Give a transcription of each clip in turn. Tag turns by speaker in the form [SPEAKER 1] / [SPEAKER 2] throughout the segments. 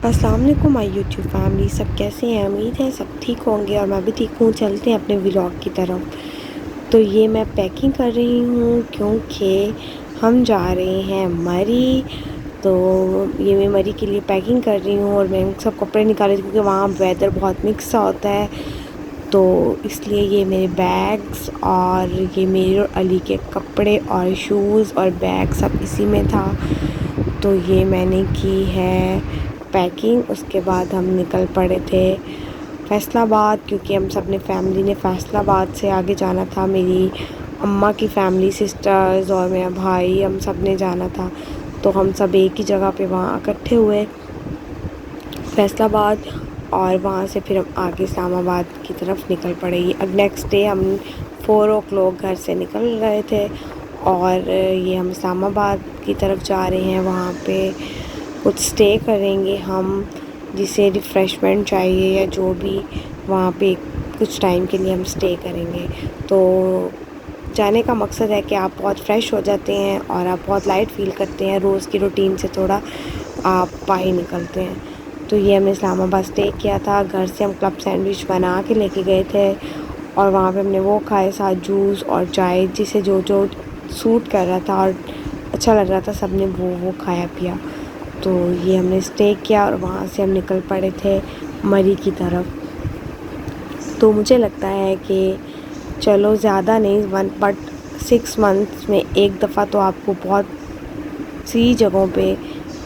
[SPEAKER 1] अस्सलाम वालेकुम my YouTube family, सब कैसे हैं? उम्मीद है सब ठीक होंगे और मैं भी ठीक हूँ। चलते हैं अपने व्लॉग की तरफ। तो ये मैं पैकिंग कर रही हूँ क्योंकि हम जा रहे हैं मरी। तो ये मैं मरी के लिए पैकिंग कर रही हूँ और मैं सब कपड़े निकाले क्योंकि वहाँ वेदर बहुत मिक्स सा होता है। तो इसलिए ये मेरे बैग्स और ये मेरे और अली के कपड़े और शूज़ और बैग सब इसी में था। तो ये मैंने की है पैकिंग। उसके बाद हम निकल पड़े थे फैसलाबाद, क्योंकि हम सब ने फैमिली ने फैसलाबाद से आगे जाना था। मेरी अम्मा की फैमिली, सिस्टर्स और मेरा भाई, हम सब ने जाना था। तो हम सब एक ही जगह पे वहाँ इकट्ठे हुए फैसलाबाद, और वहाँ से फिर हम आगे इस्लामाबाद की तरफ निकल पड़े। अब नेक्स्ट डे हम 4 o'clock घर से निकल रहे थे और ये हम इस्लामाबाद की तरफ जा रहे हैं। वहाँ पे कुछ स्टे करेंगे हम, जिसे रिफ़्रेशमेंट चाहिए या जो भी, वहाँ पे कुछ टाइम के लिए हम स्टे करेंगे। तो जाने का मकसद है कि आप बहुत फ़्रेश हो जाते हैं और आप बहुत लाइट फ़ील करते हैं, रोज़ की रूटीन से थोड़ा आप बाहर निकलते हैं। तो ये हमने इस्लामाबाद स्टे किया था। घर से हम क्लब सैंडविच बना के लेके गए थे और वहाँ पे हमने वो खाए, साथ जूस और चाय, जिसे जो जो सूट कर रहा था और अच्छा लग रहा था, सब ने वो खाया पिया। तो ये हमने स्टे किया और वहाँ से हम निकल पड़े थे मरी की तरफ। तो मुझे लगता है कि चलो ज़्यादा नहीं, 6 मंथ्स में एक दफ़ा तो आपको बहुत सी जगहों पे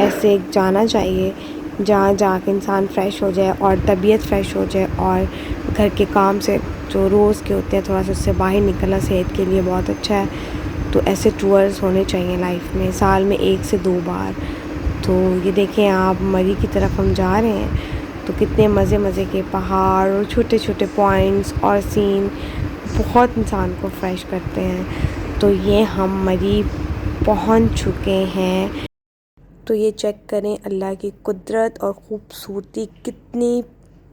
[SPEAKER 1] ऐसे जाना चाहिए जहाँ जाके इंसान फ़्रेश हो जाए और तबीयत फ़्रेश हो जाए, और घर के काम से जो रोज़ के होते हैं थोड़ा सा उससे बाहर निकलना सेहत के लिए बहुत अच्छा है। तो ऐसे टूर्स होने चाहिए लाइफ में, साल में 1 से 2 बार। तो ये देखें आप, मरी की तरफ हम जा रहे हैं तो कितने मज़े मज़े के पहाड़ और छोटे छोटे पॉइंट्स और सीन बहुत इंसान को फ्रेश करते हैं। तो ये हम मरी पहुंच चुके हैं। तो ये चेक करें अल्लाह की कुदरत और ख़ूबसूरती, कितनी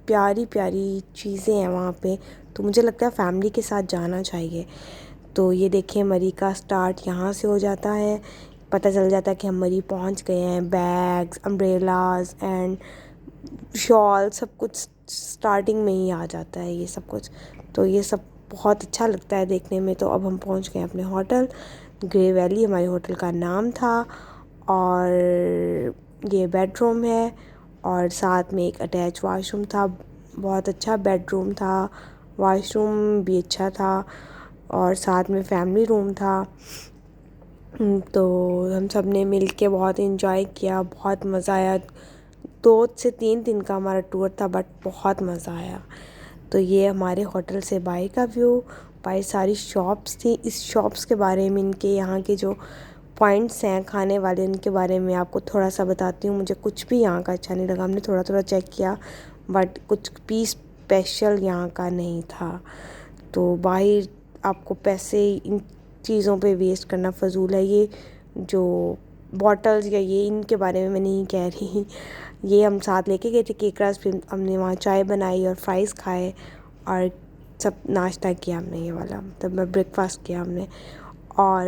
[SPEAKER 1] प्यारी प्यारी चीज़ें हैं वहाँ पे। तो मुझे लगता है फैमिली के साथ जाना चाहिए। तो ये देखिए, मरी का स्टार्ट यहाँ से हो जाता है, पता चल जाता है कि हम मरी पहुँच गए हैं। बैग्स, अम्ब्रेलाज एंड शॉल सब कुछ स्टार्टिंग में ही आ जाता है ये सब कुछ। तो ये सब बहुत अच्छा लगता है देखने में। तो अब हम पहुँच गए अपने होटल, ग्रे वैली हमारे होटल का नाम था, और ये बेडरूम है और साथ में एक अटैच वॉशरूम था। बहुत अच्छा बेडरूम था, वॉशरूम भी अच्छा था और साथ में फैमिली रूम था। तो हम सब ने मिल के बहुत इन्जॉय किया, बहुत मज़ा आया। 2 से 3 दिन का हमारा टूर था, बट बहुत मज़ा आया। तो ये हमारे होटल से बाहर का व्यू, बाहर सारी शॉप्स थी। इस शॉप्स के बारे में, इनके यहाँ के जो पॉइंट्स हैं खाने वाले, उनके बारे में आपको थोड़ा सा बताती हूँ। मुझे कुछ भी यहाँ का अच्छा नहीं लगा। हमने थोड़ा थोड़ा चेक किया, बट कुछ भी स्पेशल यहाँ का नहीं था। तो बाहर आपको पैसे इन चीज़ों पे वेस्ट करना फ़जूल है। ये जो बॉटल्स या ये, इनके बारे में मैं नहीं कह रही। ये हम साथ लेके गए थे केकरास, फिर हमने वहाँ चाय बनाई और फ्राइज़ खाए और सब नाश्ता किया हमने, ये वाला तब मैं ब्रेकफास्ट किया हमने। और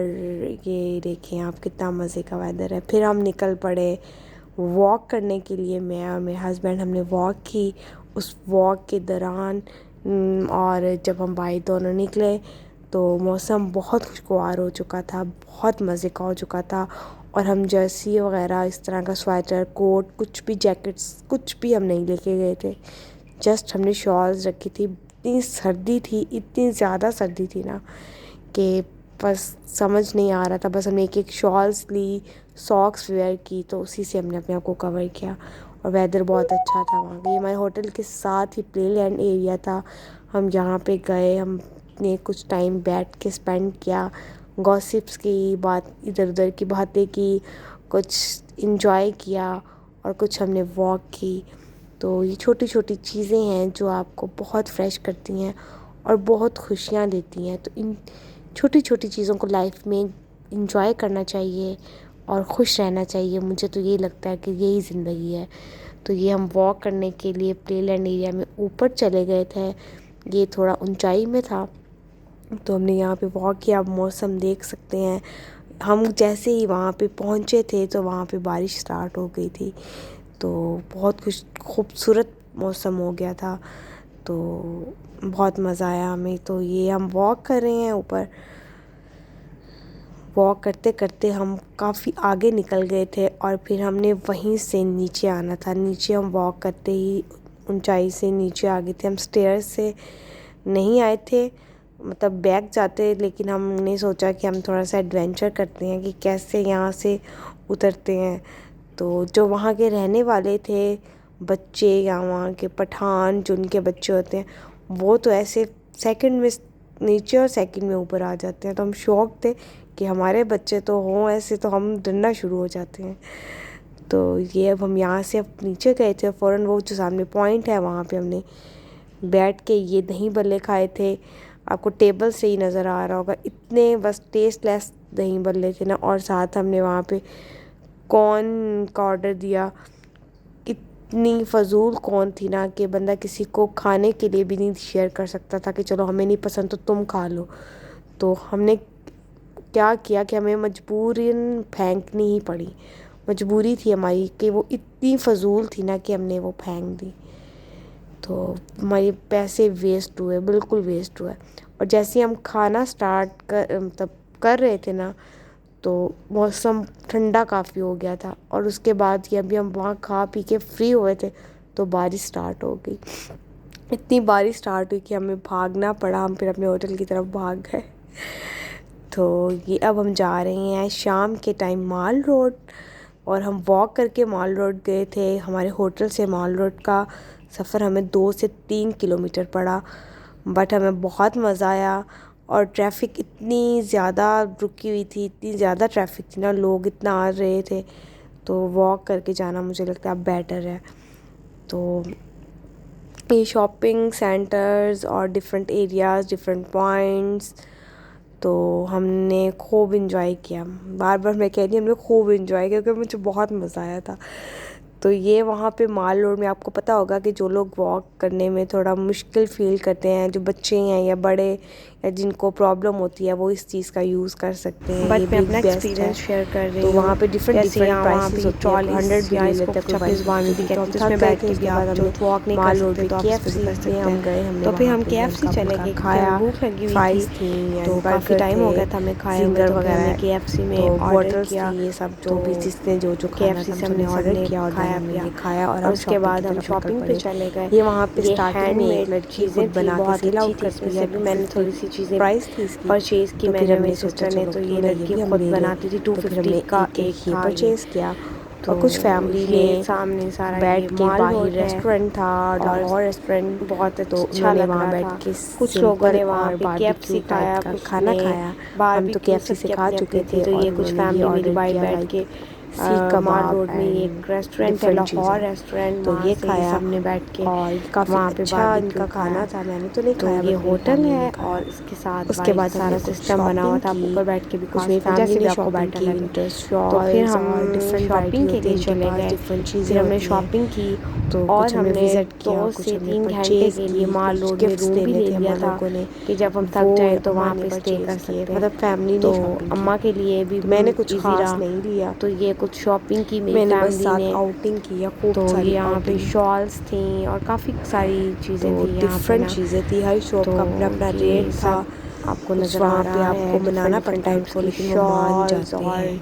[SPEAKER 1] ये देखें आप, कितना मज़े का वेदर है। फिर हम निकल पड़े वॉक करने के लिए। मैं और मेरे हस्बैंड हमने वॉक की। उस वॉक के दौरान और जब हम बाहर दोनों निकले तो मौसम बहुत खुशगवार हो चुका था, बहुत मज़े का हो चुका था। और हम जर्सी वगैरह, इस तरह का स्वेटर, कोट, कुछ भी जैकेट्स, कुछ भी हम नहीं लेके गए थे। जस्ट हमने शॉल्स रखी थी। इतनी सर्दी थी, इतनी ज़्यादा सर्दी थी ना कि बस समझ नहीं आ रहा था। बस हमने एक एक शॉल्स ली, सॉक्स वेयर की, तो उसी से हमने अपने आप को कवर किया। और वेदर बहुत अच्छा था वहाँ का। ये हमारे होटल के साथ ही प्ले लैंड एरिया था। हम यहाँ पे गए, हमने कुछ टाइम बैठ के स्पेंड किया, गॉसिप्स की बात, इधर उधर की बातें की, कुछ इंजॉय किया और कुछ हमने वॉक की। तो ये छोटी छोटी चीज़ें हैं जो आपको बहुत फ्रेश करती हैं और बहुत खुशियाँ देती हैं। तो इन छोटी छोटी चीज़ों को लाइफ में इंजॉय करना चाहिए और खुश रहना चाहिए। मुझे तो यही लगता है कि यही ज़िंदगी है। तो ये हम वॉक करने के लिए प्ले लैंड एरिया में ऊपर चले गए थे। ये थोड़ा ऊंचाई में था, तो हमने यहाँ पे वॉक किया। आप मौसम देख सकते हैं। हम जैसे ही वहाँ पे पहुँचे थे तो वहाँ पे बारिश स्टार्ट हो गई थी। तो बहुत खूबसूरत मौसम हो गया था, तो बहुत मज़ा आया हमें। तो ये हम वॉक कर रहे हैं ऊपर। वॉक करते करते हम काफ़ी आगे निकल गए थे और फिर हमने वहीं से नीचे आना था। नीचे हम वॉक करते ही ऊंचाई से नीचे आ गए थे। हम स्टेयर्स से नहीं आए थे, मतलब बैक जाते, लेकिन हमने सोचा कि हम थोड़ा सा एडवेंचर करते हैं कि कैसे यहाँ से उतरते हैं। तो जो वहाँ के रहने वाले थे बच्चे या वहाँ के पठान जो उनके बच्चे होते हैं, वो तो ऐसे सेकंड में नीचे और सेकंड में ऊपर आ जाते हैं। तो हम शौक थे कि हमारे बच्चे तो हों ऐसे, तो हम डरना शुरू हो जाते हैं। तो ये अब हम यहाँ से अब नीचे गए थे, फ़ौरन वो जो सामने पॉइंट है वहाँ पे हमने बैठ के ये दही बल्ले खाए थे। आपको टेबल से ही नज़र आ रहा होगा, इतने बस टेस्टलेस दही बल्ले थे ना। और साथ हमने वहाँ पे कॉर्न का ऑर्डर दिया। इतनी फ़जूल कॉर्न थी ना कि बंदा किसी को खाने के लिए भी नहीं शेयर कर सकता था कि चलो हमें नहीं पसंद तो तुम खा लो। तो हमने क्या किया कि हमें मजबूरन फेंकनी ही पड़ी। मजबूरी थी हमारी कि वो इतनी फ़जूल थी ना कि हमने वो फेंक दी। तो हमारे पैसे वेस्ट हुए, बिल्कुल वेस्ट हुए। और जैसे हम खाना स्टार्ट कर रहे थे ना, तो मौसम ठंडा काफ़ी हो गया था। और उसके बाद ही अभी हम वहाँ खा पी के फ्री हुए थे तो बारिश स्टार्ट हो गई। इतनी बारिश स्टार्ट हुई कि हमें भागना पड़ा। हम फिर अपने होटल की तरफ भाग गए। तो ये अब हम जा रहे हैं शाम के टाइम माल रोड, और हम वॉक करके माल रोड गए थे। हमारे होटल से माल रोड का सफ़र हमें 2 से 3 किलोमीटर पड़ा, बट हमें बहुत मज़ा आया। और ट्रैफिक इतनी ज़्यादा रुकी हुई थी, इतनी ज़्यादा ट्रैफिक थी ना, लोग इतना आ रहे थे, तो वॉक करके जाना मुझे लगता है बेटर है। तो ये शॉपिंग सेंटर्स और डिफरेंट एरियाज़, डिफरेंट पॉइंट्स, तो हमने खूब इंजॉय किया। बार बार मैं कह रही हूँ हमने खूब इंजॉय किया क्योंकि मुझे बहुत मज़ा आया था। तो ये वहाँ पे माल रोड में आपको पता होगा कि जो लोग वॉक करने में थोड़ा मुश्किल फ़ील करते हैं, जो बच्चे हैं या बड़े या जिनको प्रॉब्लम होती है, वो इस चीज़ का यूज़ कर सकते हैं।
[SPEAKER 2] बट मैं अपना एक्सपीरियंस शेयर कर रही हूँ।
[SPEAKER 1] तो वहाँ पे डिफरेंट प्राइसेस होती है।
[SPEAKER 2] 100 भी ले लेते हैं कोई
[SPEAKER 1] 26
[SPEAKER 2] भी,
[SPEAKER 1] तो
[SPEAKER 2] तो
[SPEAKER 1] हम
[SPEAKER 2] उसमें बैठ के भी आप जो वॉक नहीं कर सकते तो आप
[SPEAKER 1] KFC
[SPEAKER 2] इस पे भी कर सकते
[SPEAKER 1] में हम
[SPEAKER 2] हैं।
[SPEAKER 1] गए, हमने
[SPEAKER 2] तो फिर हम
[SPEAKER 1] वहाँ पे
[SPEAKER 2] KFC
[SPEAKER 1] हल्का
[SPEAKER 2] चले
[SPEAKER 1] फुल्का
[SPEAKER 2] गए,
[SPEAKER 1] खाया,
[SPEAKER 2] भूख लगी हुई
[SPEAKER 1] फ्राइज़
[SPEAKER 2] थी,
[SPEAKER 1] थी,
[SPEAKER 2] तो काफ़ी टाइम हो गया था हमें खाए हुए, तो फिर हमने KFC में ऑर्डर किया।
[SPEAKER 1] ये सब
[SPEAKER 2] तो
[SPEAKER 1] जो भी जिसने जो खाना
[SPEAKER 2] KFC
[SPEAKER 1] था
[SPEAKER 2] से हमने ऑर्डर किया और
[SPEAKER 1] खाया
[SPEAKER 2] हमने
[SPEAKER 1] पिया।
[SPEAKER 2] ये खाया और
[SPEAKER 1] और
[SPEAKER 2] हम
[SPEAKER 1] उसके
[SPEAKER 2] शॉपिंग
[SPEAKER 1] बाद
[SPEAKER 2] की
[SPEAKER 1] हम
[SPEAKER 2] तरफ निकल
[SPEAKER 1] शॉपिंग पे
[SPEAKER 2] पड़े।
[SPEAKER 1] चले गए।
[SPEAKER 2] ये वहाँ पे
[SPEAKER 1] ये
[SPEAKER 2] स्टार्टिंग में एक लड़की
[SPEAKER 1] चीज़ें
[SPEAKER 2] खुद
[SPEAKER 1] थी,
[SPEAKER 2] बना के
[SPEAKER 1] बहुत
[SPEAKER 2] सेल
[SPEAKER 1] अच्छी
[SPEAKER 2] आउट
[SPEAKER 1] थी।
[SPEAKER 2] करती
[SPEAKER 1] इसमें से
[SPEAKER 2] है,
[SPEAKER 1] भी मैंने थोड़ी सी चीज़ें
[SPEAKER 2] प्राइस थी इसकी,
[SPEAKER 1] परचेज़ की।
[SPEAKER 2] तो फिर
[SPEAKER 1] मैंने
[SPEAKER 2] हमने
[SPEAKER 1] मेरी
[SPEAKER 2] सोचा
[SPEAKER 1] सिस्टर ने,
[SPEAKER 2] चलो
[SPEAKER 1] तो ये
[SPEAKER 2] क्यों ना ये
[SPEAKER 1] लड़की
[SPEAKER 2] भी हम
[SPEAKER 1] खुद
[SPEAKER 2] ले लें।
[SPEAKER 1] बनाती थी।
[SPEAKER 2] तो फिर हमने
[SPEAKER 1] 250 का
[SPEAKER 2] एक
[SPEAKER 1] एक
[SPEAKER 2] ये
[SPEAKER 1] था ये।
[SPEAKER 2] परचेज़ किया।
[SPEAKER 1] तो
[SPEAKER 2] और कुछ फैमिली
[SPEAKER 1] ये
[SPEAKER 2] ने
[SPEAKER 1] सामने सारा
[SPEAKER 2] बैठ
[SPEAKER 1] ये
[SPEAKER 2] के
[SPEAKER 1] माल
[SPEAKER 2] बाहर
[SPEAKER 1] रोड है
[SPEAKER 2] रेस्टोरेंट था,
[SPEAKER 1] और
[SPEAKER 2] लाहौर रेस्टोरेंट,
[SPEAKER 1] बहुत
[SPEAKER 2] तो
[SPEAKER 1] अच्छा
[SPEAKER 2] उन्होंने
[SPEAKER 1] लग
[SPEAKER 2] वहाँ
[SPEAKER 1] रहा
[SPEAKER 2] बैठ
[SPEAKER 1] था।
[SPEAKER 2] के
[SPEAKER 1] कुछ लोगों
[SPEAKER 2] सिंपल
[SPEAKER 1] ने वहाँ
[SPEAKER 2] और
[SPEAKER 1] पे
[SPEAKER 2] बारबेक्यू
[SPEAKER 1] KFC
[SPEAKER 2] टाइप
[SPEAKER 1] खाया,
[SPEAKER 2] का
[SPEAKER 1] कुछ
[SPEAKER 2] खाना
[SPEAKER 1] ने
[SPEAKER 2] खाया। हम तो
[SPEAKER 1] बारबेक्यू,
[SPEAKER 2] KFC से
[SPEAKER 1] सबके
[SPEAKER 2] खा
[SPEAKER 1] अपने
[SPEAKER 2] चुके
[SPEAKER 1] अपने थे।
[SPEAKER 2] थे
[SPEAKER 1] तो
[SPEAKER 2] और
[SPEAKER 1] ये कुछ
[SPEAKER 2] उन्होंने ये
[SPEAKER 1] फैमिली मेरी
[SPEAKER 2] ऑर्डर
[SPEAKER 1] बाहर
[SPEAKER 2] किया
[SPEAKER 1] बैठ
[SPEAKER 2] लाइक
[SPEAKER 1] के
[SPEAKER 2] सीख
[SPEAKER 1] माल
[SPEAKER 2] कबाब
[SPEAKER 1] रोड में
[SPEAKER 2] एंड
[SPEAKER 1] एक रेस्टोरेंट है,
[SPEAKER 2] डिफरेंट
[SPEAKER 1] लाहौर
[SPEAKER 2] चीज़ें,
[SPEAKER 1] रेस्टोरेंट,
[SPEAKER 2] तो
[SPEAKER 1] वहाँ
[SPEAKER 2] ये
[SPEAKER 1] से ये
[SPEAKER 2] खाया।
[SPEAKER 1] सबने बैठ के
[SPEAKER 2] और काफ़ी
[SPEAKER 1] वहाँ पे
[SPEAKER 2] अच्छा
[SPEAKER 1] बारबेक्यू
[SPEAKER 2] इनका
[SPEAKER 1] खाया।
[SPEAKER 2] खाना था, मैंने तो नहीं
[SPEAKER 1] तो
[SPEAKER 2] खाया
[SPEAKER 1] ये
[SPEAKER 2] बट मेरी
[SPEAKER 1] होटल
[SPEAKER 2] फैमिली ने
[SPEAKER 1] है
[SPEAKER 2] खाया।
[SPEAKER 1] और इसके साथ
[SPEAKER 2] उसके
[SPEAKER 1] बाहर
[SPEAKER 2] बाद
[SPEAKER 1] सारा
[SPEAKER 2] हमने कुछ
[SPEAKER 1] सिस्टम बना हुआ
[SPEAKER 2] शॉपिंग
[SPEAKER 1] था। आप
[SPEAKER 2] की,
[SPEAKER 1] ऊपर बैठ के भी
[SPEAKER 2] कुछ
[SPEAKER 1] खा
[SPEAKER 2] मेरी
[SPEAKER 1] सकते हैं,
[SPEAKER 2] फैमिली
[SPEAKER 1] जैसे भी
[SPEAKER 2] ने
[SPEAKER 1] आपको
[SPEAKER 2] शॉपिंग
[SPEAKER 1] बेटर
[SPEAKER 2] की,
[SPEAKER 1] लगे।
[SPEAKER 2] विंटर
[SPEAKER 1] तो फिर
[SPEAKER 2] शॉल्स
[SPEAKER 1] हम
[SPEAKER 2] और डिफरेंट वैरायटी
[SPEAKER 1] शॉपिंग के
[SPEAKER 2] होती है
[SPEAKER 1] लिए
[SPEAKER 2] इनके
[SPEAKER 1] चले
[SPEAKER 2] पास,
[SPEAKER 1] गए।
[SPEAKER 2] डिफरेंट चीज़ें
[SPEAKER 1] फिर हमने
[SPEAKER 2] होती हैं।
[SPEAKER 1] शॉपिंग की
[SPEAKER 2] तो
[SPEAKER 1] और
[SPEAKER 2] कुछ हमने
[SPEAKER 1] हमने
[SPEAKER 2] विज़िट किया,
[SPEAKER 1] 2
[SPEAKER 2] कुछ
[SPEAKER 1] से
[SPEAKER 2] हमने
[SPEAKER 1] 3 घंटे
[SPEAKER 2] परचेज़
[SPEAKER 1] के लिए
[SPEAKER 2] की,
[SPEAKER 1] माल
[SPEAKER 2] कुछ
[SPEAKER 1] रोड में
[SPEAKER 2] गिफ्ट्स
[SPEAKER 1] रूम भी
[SPEAKER 2] लेने
[SPEAKER 1] ले
[SPEAKER 2] थे
[SPEAKER 1] लिया
[SPEAKER 2] हम
[SPEAKER 1] था
[SPEAKER 2] लोगों ने,
[SPEAKER 1] कि जब हम थक
[SPEAKER 2] वो
[SPEAKER 1] जाएं तो
[SPEAKER 2] अम्मा
[SPEAKER 1] वहाँ
[SPEAKER 2] ने
[SPEAKER 1] पे स्टे कर
[SPEAKER 2] परचेज़ किए,
[SPEAKER 1] सकते हैं।
[SPEAKER 2] मतलब फैमिली
[SPEAKER 1] तो
[SPEAKER 2] ने शॉपिंग की।
[SPEAKER 1] अम्मा के लिए भी
[SPEAKER 2] तो मैंने कुछ
[SPEAKER 1] इजी
[SPEAKER 2] ख़ास
[SPEAKER 1] रहा।
[SPEAKER 2] नहीं लिया,
[SPEAKER 1] तो ये कुछ शॉपिंग की मेरी
[SPEAKER 2] मैंने बस
[SPEAKER 1] फैमिली
[SPEAKER 2] साथ
[SPEAKER 1] ने।
[SPEAKER 2] आउटिंग की या खूब
[SPEAKER 1] तो ये
[SPEAKER 2] सारी
[SPEAKER 1] यहाँ पे
[SPEAKER 2] आउटिंग।
[SPEAKER 1] शॉल्स थी और काफ़ी सारी
[SPEAKER 2] तो
[SPEAKER 1] चीज़ें थी यहाँ पे
[SPEAKER 2] डिफरेंट
[SPEAKER 1] ना।
[SPEAKER 2] चीज़ें थी, हर शॉप
[SPEAKER 1] तो
[SPEAKER 2] का अपना अपना रेट
[SPEAKER 1] ये
[SPEAKER 2] था।
[SPEAKER 1] सब आपको
[SPEAKER 2] कुछ
[SPEAKER 1] नज़र आ
[SPEAKER 2] वहाँ पे
[SPEAKER 1] रहा
[SPEAKER 2] आपको
[SPEAKER 1] है, डिफरेंट
[SPEAKER 2] मनाना
[SPEAKER 1] डिफरेंट
[SPEAKER 2] पड़ता है
[SPEAKER 1] टाइप्स
[SPEAKER 2] उनको,
[SPEAKER 1] की
[SPEAKER 2] लेकिन वो मान
[SPEAKER 1] शॉल्स
[SPEAKER 2] जाते
[SPEAKER 1] और
[SPEAKER 2] हैं,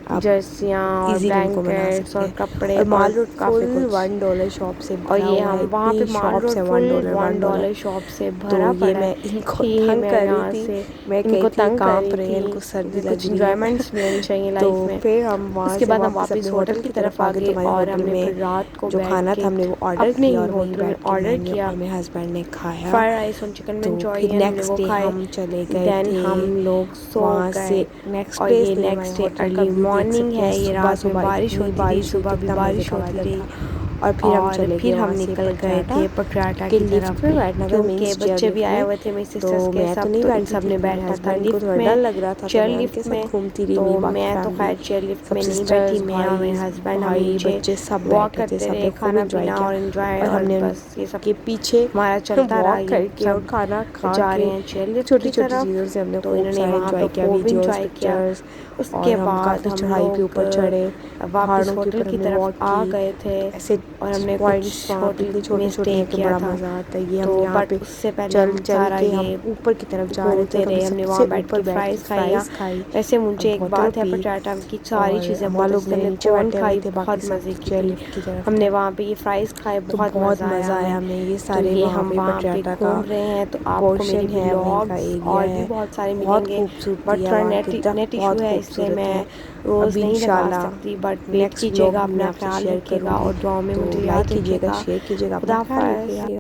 [SPEAKER 2] आप
[SPEAKER 1] जर्सियाँ और
[SPEAKER 2] इजीली उनको मना
[SPEAKER 1] ब्लैंकेट्स
[SPEAKER 2] सकते
[SPEAKER 1] और
[SPEAKER 2] हैं।
[SPEAKER 1] कपड़े
[SPEAKER 2] और
[SPEAKER 1] और
[SPEAKER 2] माल रोड
[SPEAKER 1] काफ़ी
[SPEAKER 2] फुल
[SPEAKER 1] कुछ।
[SPEAKER 2] $1 शॉप से
[SPEAKER 1] और
[SPEAKER 2] भरा
[SPEAKER 1] ये
[SPEAKER 2] हुआ
[SPEAKER 1] हम
[SPEAKER 2] है,
[SPEAKER 1] वहाँ पे
[SPEAKER 2] इतनी
[SPEAKER 1] माल
[SPEAKER 2] शॉप्स
[SPEAKER 1] रोड
[SPEAKER 2] है,
[SPEAKER 1] फुल
[SPEAKER 2] $1
[SPEAKER 1] $1 शॉप से
[SPEAKER 2] तो
[SPEAKER 1] भरा
[SPEAKER 2] ये
[SPEAKER 1] पड़ा है
[SPEAKER 2] मैं इनको
[SPEAKER 1] कि
[SPEAKER 2] तंग
[SPEAKER 1] मैं
[SPEAKER 2] कर रही
[SPEAKER 1] यहाँ
[SPEAKER 2] थी।
[SPEAKER 1] से
[SPEAKER 2] मैं कही
[SPEAKER 1] इनको
[SPEAKER 2] थी ये
[SPEAKER 1] तंग कर
[SPEAKER 2] कांप
[SPEAKER 1] रही
[SPEAKER 2] रहे हैं, इनको सर्दी
[SPEAKER 1] थी।
[SPEAKER 2] लग
[SPEAKER 1] कुछ
[SPEAKER 2] रही है।
[SPEAKER 1] इंजॉयमेंट्स मिलनी चाहिए
[SPEAKER 2] तो
[SPEAKER 1] लाइफ में।
[SPEAKER 2] फिर हम वहाँ
[SPEAKER 1] उसके
[SPEAKER 2] से
[SPEAKER 1] बाद हम
[SPEAKER 2] वापस
[SPEAKER 1] वापस
[SPEAKER 2] अपने
[SPEAKER 1] होटल
[SPEAKER 2] होटल
[SPEAKER 1] की
[SPEAKER 2] की
[SPEAKER 1] तरफ
[SPEAKER 2] तरफ
[SPEAKER 1] आ
[SPEAKER 2] आ गए।
[SPEAKER 1] गए
[SPEAKER 2] तो हमारे
[SPEAKER 1] और
[SPEAKER 2] होटल
[SPEAKER 1] हमने
[SPEAKER 2] में
[SPEAKER 1] फिर रात को
[SPEAKER 2] जो
[SPEAKER 1] बैठ
[SPEAKER 2] खाना था
[SPEAKER 1] के
[SPEAKER 2] हमने वो ऑर्डर
[SPEAKER 1] अपने
[SPEAKER 2] किया
[SPEAKER 1] ही
[SPEAKER 2] और वहीं
[SPEAKER 1] होटल में
[SPEAKER 2] बैठ के
[SPEAKER 1] ऑर्डर
[SPEAKER 2] मैंने
[SPEAKER 1] किया।
[SPEAKER 2] और मेरे हस्बैंड ने खाया।
[SPEAKER 1] फ्राइड राइस और चिकन
[SPEAKER 2] तो फिर
[SPEAKER 1] मंचूरियन हमने
[SPEAKER 2] नेक्स्ट
[SPEAKER 1] वो
[SPEAKER 2] डे
[SPEAKER 1] खाए।
[SPEAKER 2] हम चले गए
[SPEAKER 1] देन
[SPEAKER 2] थे
[SPEAKER 1] हम लोग सो
[SPEAKER 2] वहाँ
[SPEAKER 1] गए।
[SPEAKER 2] से नेक्स्ट
[SPEAKER 1] और
[SPEAKER 2] प्लेस
[SPEAKER 1] ये
[SPEAKER 2] नहीं, हमारे
[SPEAKER 1] नेक्स्ट डे
[SPEAKER 2] होटल का
[SPEAKER 1] अर्ली
[SPEAKER 2] व्यू देख
[SPEAKER 1] मॉर्निंग
[SPEAKER 2] सकते हैं।
[SPEAKER 1] है। ये
[SPEAKER 2] सुबह
[SPEAKER 1] रात में
[SPEAKER 2] सुबह
[SPEAKER 1] बारिश
[SPEAKER 2] इतनी
[SPEAKER 1] होती रही,
[SPEAKER 2] बारिश हुई,
[SPEAKER 1] सुबह भी
[SPEAKER 2] कितना मज़े
[SPEAKER 1] बारिश
[SPEAKER 2] का
[SPEAKER 1] होती
[SPEAKER 2] वेदर
[SPEAKER 1] रही।
[SPEAKER 2] था। और फिर हम चले गए
[SPEAKER 1] हम
[SPEAKER 2] वहाँ से
[SPEAKER 1] निकल गए थे पटियाला
[SPEAKER 2] कि
[SPEAKER 1] की
[SPEAKER 2] लिफ्ट
[SPEAKER 1] तरफ
[SPEAKER 2] में बैठना था,
[SPEAKER 1] क्योंकि
[SPEAKER 2] मीन्स
[SPEAKER 1] बच्चे भी आए
[SPEAKER 2] में।
[SPEAKER 1] हुए थे मेरी
[SPEAKER 2] तो
[SPEAKER 1] सिस्टर्स के
[SPEAKER 2] मैं तो
[SPEAKER 1] सब,
[SPEAKER 2] नहीं
[SPEAKER 1] तो इन
[SPEAKER 2] बैठी
[SPEAKER 1] सब
[SPEAKER 2] थी,
[SPEAKER 1] ने
[SPEAKER 2] मेरे
[SPEAKER 1] बैठा था
[SPEAKER 2] हस्बैंड को
[SPEAKER 1] लिफ्ट
[SPEAKER 2] थोड़ा डर
[SPEAKER 1] में,
[SPEAKER 2] लग रहा था, तो
[SPEAKER 1] चेयर
[SPEAKER 2] मैं उनके
[SPEAKER 1] लिफ्ट में।
[SPEAKER 2] साथ घूमती रही।
[SPEAKER 1] तो
[SPEAKER 2] मेरी बाकी
[SPEAKER 1] मैं तो खैर
[SPEAKER 2] फैमिली,
[SPEAKER 1] चेयर लिफ्ट
[SPEAKER 2] सब
[SPEAKER 1] में नहीं बैठी,
[SPEAKER 2] सिस्टर्स,
[SPEAKER 1] मैं और मेरे
[SPEAKER 2] भाई
[SPEAKER 1] हस्बैंड हम
[SPEAKER 2] भाई
[SPEAKER 1] नीचे
[SPEAKER 2] बच्चे सब
[SPEAKER 1] वॉक
[SPEAKER 2] बैठे थे,
[SPEAKER 1] करते रहे,
[SPEAKER 2] सबने खूब
[SPEAKER 1] खाना
[SPEAKER 2] इंजॉय
[SPEAKER 1] पीना
[SPEAKER 2] किया।
[SPEAKER 1] और एंजॉय,
[SPEAKER 2] और
[SPEAKER 1] और
[SPEAKER 2] हमने
[SPEAKER 1] बस ये सब
[SPEAKER 2] उनके पीछे
[SPEAKER 1] हमारा चलता रहा।
[SPEAKER 2] वॉक
[SPEAKER 1] ये
[SPEAKER 2] करके और
[SPEAKER 1] सब
[SPEAKER 2] खाना खा
[SPEAKER 1] जा रहे
[SPEAKER 2] के
[SPEAKER 1] हैं चेयर लिफ्ट
[SPEAKER 2] छोटी
[SPEAKER 1] की
[SPEAKER 2] छोटी
[SPEAKER 1] तरफ,
[SPEAKER 2] चीज़ों से हमने
[SPEAKER 1] तो
[SPEAKER 2] खूब
[SPEAKER 1] इन्होंने
[SPEAKER 2] सारा
[SPEAKER 1] वहाँ पे
[SPEAKER 2] इंजॉय किया,
[SPEAKER 1] खूब
[SPEAKER 2] वीडियोस,
[SPEAKER 1] इंजॉय किया।
[SPEAKER 2] पिक्चर्स।
[SPEAKER 1] उसके
[SPEAKER 2] और हम
[SPEAKER 1] बाद
[SPEAKER 2] काफ़ी
[SPEAKER 1] हम
[SPEAKER 2] चढ़ाई पे
[SPEAKER 1] लोग
[SPEAKER 2] ऊपर चढ़े,
[SPEAKER 1] वापस
[SPEAKER 2] पहाड़ों के
[SPEAKER 1] होटल
[SPEAKER 2] ऊपर
[SPEAKER 1] की
[SPEAKER 2] हमने
[SPEAKER 1] तरफ
[SPEAKER 2] वॉक
[SPEAKER 1] आ
[SPEAKER 2] की।
[SPEAKER 1] गए थे
[SPEAKER 2] ऐसे
[SPEAKER 1] और हमने
[SPEAKER 2] पॉइंट्स
[SPEAKER 1] कुछ
[SPEAKER 2] वहाँ पे
[SPEAKER 1] होटल
[SPEAKER 2] इतने
[SPEAKER 1] में
[SPEAKER 2] छोटे छोटे
[SPEAKER 1] स्टे
[SPEAKER 2] हैं कि
[SPEAKER 1] किया
[SPEAKER 2] बड़ा
[SPEAKER 1] था।
[SPEAKER 2] मज़ा आता है। ये
[SPEAKER 1] तो
[SPEAKER 2] हम यहाँ
[SPEAKER 1] बट
[SPEAKER 2] पे
[SPEAKER 1] उससे पहले
[SPEAKER 2] चल
[SPEAKER 1] हम
[SPEAKER 2] चल
[SPEAKER 1] सारा
[SPEAKER 2] के हम
[SPEAKER 1] ये
[SPEAKER 2] ऊपर की तरफ जा रहे थे,
[SPEAKER 1] घूमते
[SPEAKER 2] तो हमने
[SPEAKER 1] रहे, हमने
[SPEAKER 2] सबसे
[SPEAKER 1] वहाँ बैठ
[SPEAKER 2] ऊपर
[SPEAKER 1] के
[SPEAKER 2] बैठ के
[SPEAKER 1] फ्राइज़ खाया।
[SPEAKER 2] फ्राइज़ खाई,
[SPEAKER 1] वैसे मुझे एक
[SPEAKER 2] बोतल
[SPEAKER 1] बात है
[SPEAKER 2] पी।
[SPEAKER 1] पटियाला की सारी
[SPEAKER 2] और
[SPEAKER 1] चीज़ें
[SPEAKER 2] अम्मा
[SPEAKER 1] बहुत
[SPEAKER 2] लोग
[SPEAKER 1] अच्छी,
[SPEAKER 2] मेरे
[SPEAKER 1] हमने
[SPEAKER 2] नीचे
[SPEAKER 1] कॉर्न
[SPEAKER 2] बैठे हुए
[SPEAKER 1] खाई,
[SPEAKER 2] थे, बाकी
[SPEAKER 1] बहुत
[SPEAKER 2] सब
[SPEAKER 1] मज़े की
[SPEAKER 2] चेयर
[SPEAKER 1] थी।
[SPEAKER 2] लिफ्ट की तरफ
[SPEAKER 1] हमने
[SPEAKER 2] थे।
[SPEAKER 1] वहाँ पे ये फ्राइज़ खाए,
[SPEAKER 2] तो
[SPEAKER 1] बहुत
[SPEAKER 2] बहुत
[SPEAKER 1] मज़ा आया
[SPEAKER 2] मज़ा आया
[SPEAKER 1] हमें।
[SPEAKER 2] हमें। ये
[SPEAKER 1] तो
[SPEAKER 2] सारे
[SPEAKER 1] ये
[SPEAKER 2] वहाँ
[SPEAKER 1] हम
[SPEAKER 2] पे
[SPEAKER 1] वहाँ पे
[SPEAKER 2] पटियाला का
[SPEAKER 1] घूम रहे हैं, तो आपको मेरे
[SPEAKER 2] पोर्शन है, वहीं का
[SPEAKER 1] व्लॉग्स
[SPEAKER 2] एरिया
[SPEAKER 1] और भी
[SPEAKER 2] है।
[SPEAKER 1] बहुत सारे
[SPEAKER 2] बहुत
[SPEAKER 1] मिलेंगे,
[SPEAKER 2] खूबसूरती
[SPEAKER 1] बट
[SPEAKER 2] है
[SPEAKER 1] थोड़ा
[SPEAKER 2] वहाँ की,
[SPEAKER 1] नेट इशू
[SPEAKER 2] बहुत
[SPEAKER 1] है, इसलिए
[SPEAKER 2] खूबसूरत
[SPEAKER 1] मैं
[SPEAKER 2] है।
[SPEAKER 1] रोज़
[SPEAKER 2] अभी
[SPEAKER 1] नहीं लगा
[SPEAKER 2] इंशाल्लाह
[SPEAKER 1] सकती, बट वेट
[SPEAKER 2] नेक्स्ट व्लॉग
[SPEAKER 1] कीजिएगा,
[SPEAKER 2] में मैं
[SPEAKER 1] अपना
[SPEAKER 2] आपसे
[SPEAKER 1] ख्याल
[SPEAKER 2] शेयर
[SPEAKER 1] रखिएगा
[SPEAKER 2] करूँगी।
[SPEAKER 1] और दुआ में
[SPEAKER 2] तो
[SPEAKER 1] मुझे
[SPEAKER 2] लाइक
[SPEAKER 1] याद
[SPEAKER 2] कीजिएगा,
[SPEAKER 1] रखिएगा।
[SPEAKER 2] शेयर कीजिएगा, अपना
[SPEAKER 1] खुदा
[SPEAKER 2] ख्याल
[SPEAKER 1] हाफ़िज़।
[SPEAKER 2] रखिएगा।